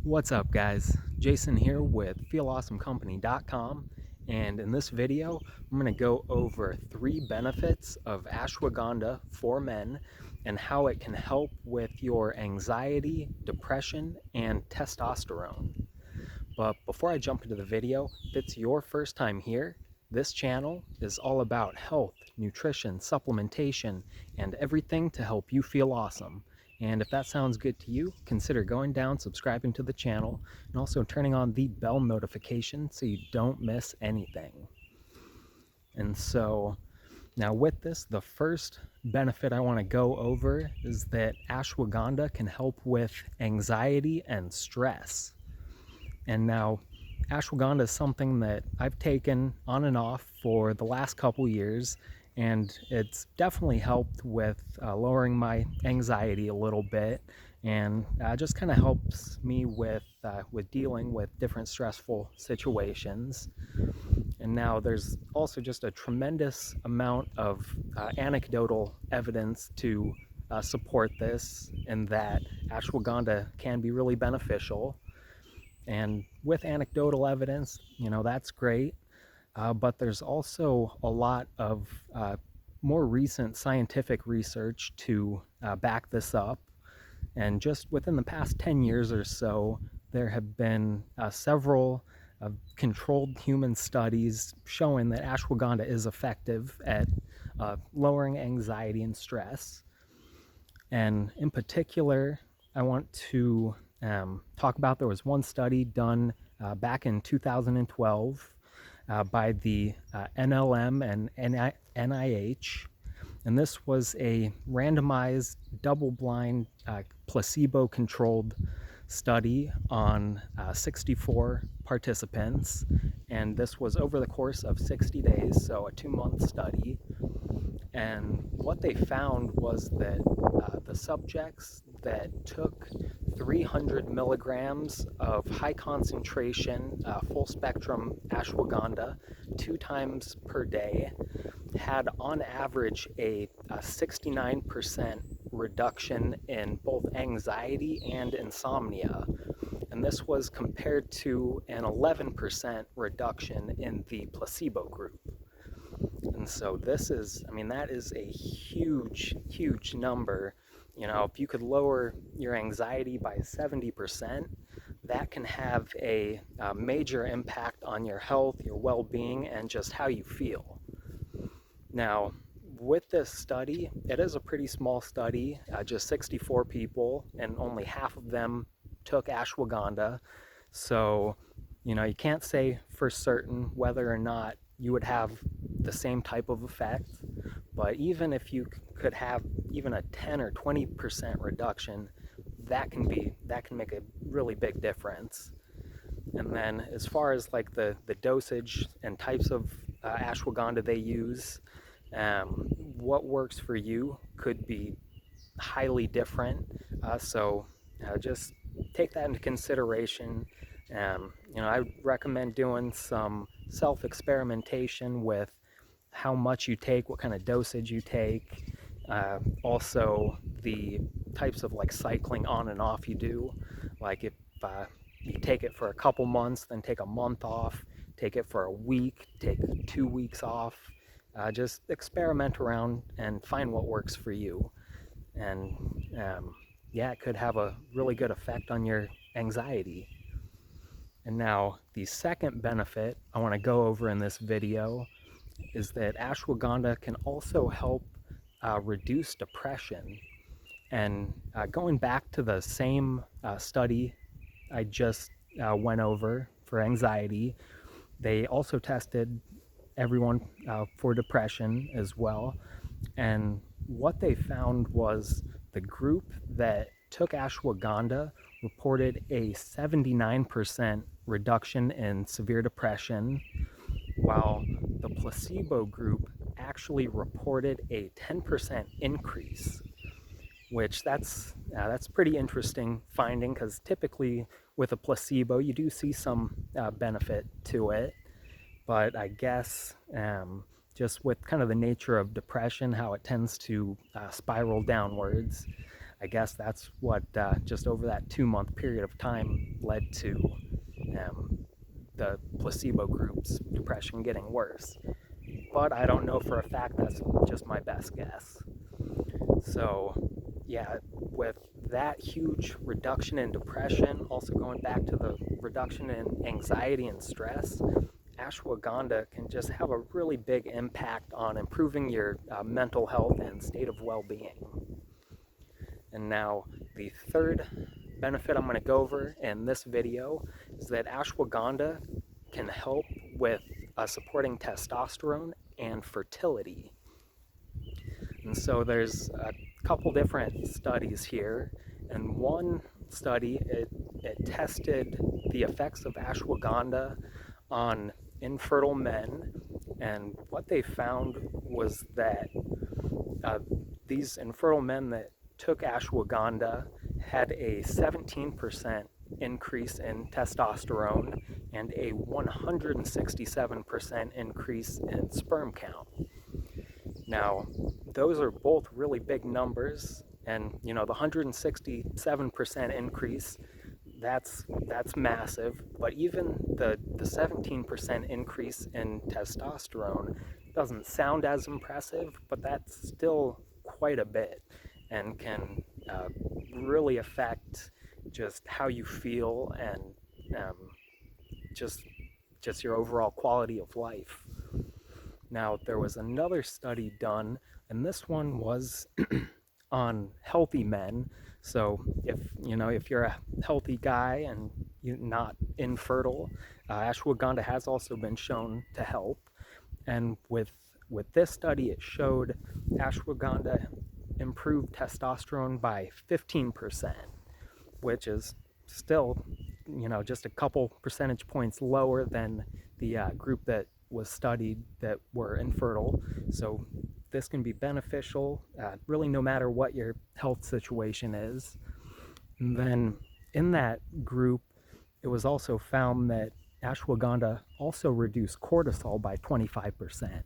What's up, guys? Jason here with feelawesomecompany.com, and in this video I'm going to go over 3 benefits of ashwagandha for men and how it can help with your anxiety, depression, and testosterone. But before I jump into the video, if it's your first time here, this channel is all about health, nutrition, supplementation, and everything to help you feel awesome. And if that sounds good to you, consider going down, subscribing to the channel, and also turning on the bell notification so you don't miss anything. And so now with this, the first benefit I want to go over is that ashwagandha can help with anxiety and stress. And now ashwagandha is something that I've taken on and off for the last couple years, and it's definitely helped with lowering my anxiety a little bit, and just kind of helps me with dealing with different stressful situations. And now there's also just a tremendous amount of anecdotal evidence to support this, and that ashwagandha can be really beneficial. And with anecdotal evidence, that's great. But there's also a lot of more recent scientific research to back this up. And just within the past 10 years or so, there have been several controlled human studies showing that ashwagandha is effective at lowering anxiety and stress. And in particular, I want to talk about, there was one study done back in 2012 by the NLM and NIH, and this was a randomized, double-blind, placebo-controlled study on 64 participants, and this was over the course of 60 days, so a 2-month study. And what they found was that the subjects that took 300 milligrams of high concentration full spectrum ashwagandha 2 times per day had on average a 69% reduction in both anxiety and insomnia. And this was compared to an 11% reduction in the placebo group. And so that is a huge, huge number. If you could lower your anxiety by 70%, that can have a major impact on your health, your well-being, and just how you feel. Now, with this study, it is a pretty small study, just 64 people, and only half of them took ashwagandha. So, you can't say for certain whether or not you would have the same type of effect, but even if you could have even a 10 or 20% reduction, that can make a really big difference. And then as far as like the dosage and types of ashwagandha they use, what works for you could be highly different. So just take that into consideration. I recommend doing some self-experimentation with how much you take, what kind of dosage you take, also the types of like cycling on and off you do. Like if you take it for a couple months, then take a month off, take it for a week, take 2 weeks off. Just experiment around and find what works for you. And yeah, it could have a really good effect on your anxiety. And now the second benefit I want to go over in this video is that ashwagandha can also help reduce depression. And going back to the same study I just went over for anxiety, they also tested everyone for depression as well. And what they found was the group that took ashwagandha reported a 79% reduction in severe depression, while the placebo group actually reported a 10% increase, which that's pretty interesting finding, because typically with a placebo you do see some benefit to it. But I guess just with kind of the nature of depression, how it tends to spiral downwards, I guess that's what just over that 2-month period of time led to the placebo group's depression getting worse. But I don't know for a fact, that's just my best guess. So yeah, with that huge reduction in depression, also going back to the reduction in anxiety and stress, ashwagandha can just have a really big impact on improving your mental health and state of well-being. And now the third benefit I'm going to go over in this video is that ashwagandha can help with supporting testosterone and fertility. And so there's a couple different studies here, and one study, it tested the effects of ashwagandha on infertile men, and what they found was that these infertile men that took ashwagandha had a 17% increase in testosterone and a 167% increase in sperm count. Now, those are both really big numbers, and the 167% increase, that's massive, but even the 17% increase in testosterone doesn't sound as impressive, but that's still quite a bit and can really affect just how you feel and just your overall quality of life. Now, there was another study done, and this one was on healthy men. So if you're a healthy guy and you're not infertile, ashwagandha has also been shown to help. And with this study, it showed ashwagandha improved testosterone by 15%, which is still, just a couple percentage points lower than the group that was studied that were infertile. So this can be beneficial, really no matter what your health situation is. And then in that group, it was also found that ashwagandha also reduced cortisol by 25%,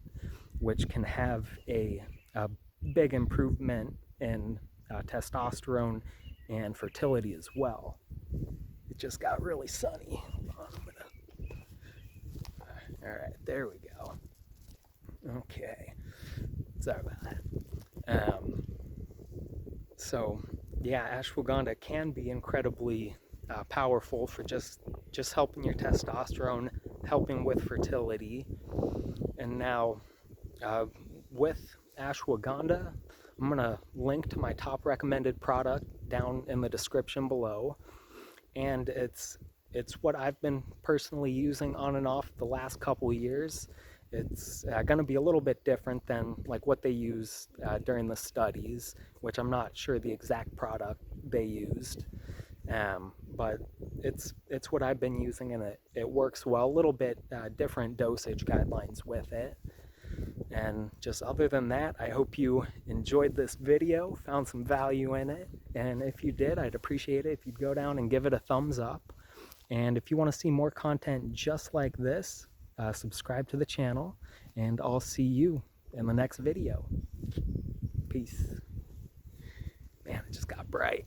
which can have a big improvement in testosterone and fertility as well. It just got really sunny. All right, there we go. Okay, sorry about that. So yeah, ashwagandha can be incredibly powerful for just helping your testosterone, helping with fertility. And now with ashwagandha, I'm gonna link to my top recommended product down in the description below, and it's what I've been personally using on and off the last couple of years. It's going to be a little bit different than like what they use during the studies, which I'm not sure the exact product they used, but it's what I've been using, and it works well. A little bit different dosage guidelines with it. And just other than that, I hope you enjoyed this video, found some value in it, and if you did, I'd appreciate it if you'd go down and give it a thumbs up. And if you want to see more content just like this, subscribe to the channel, and I'll see you in the next video. Peace. Man, it just got bright.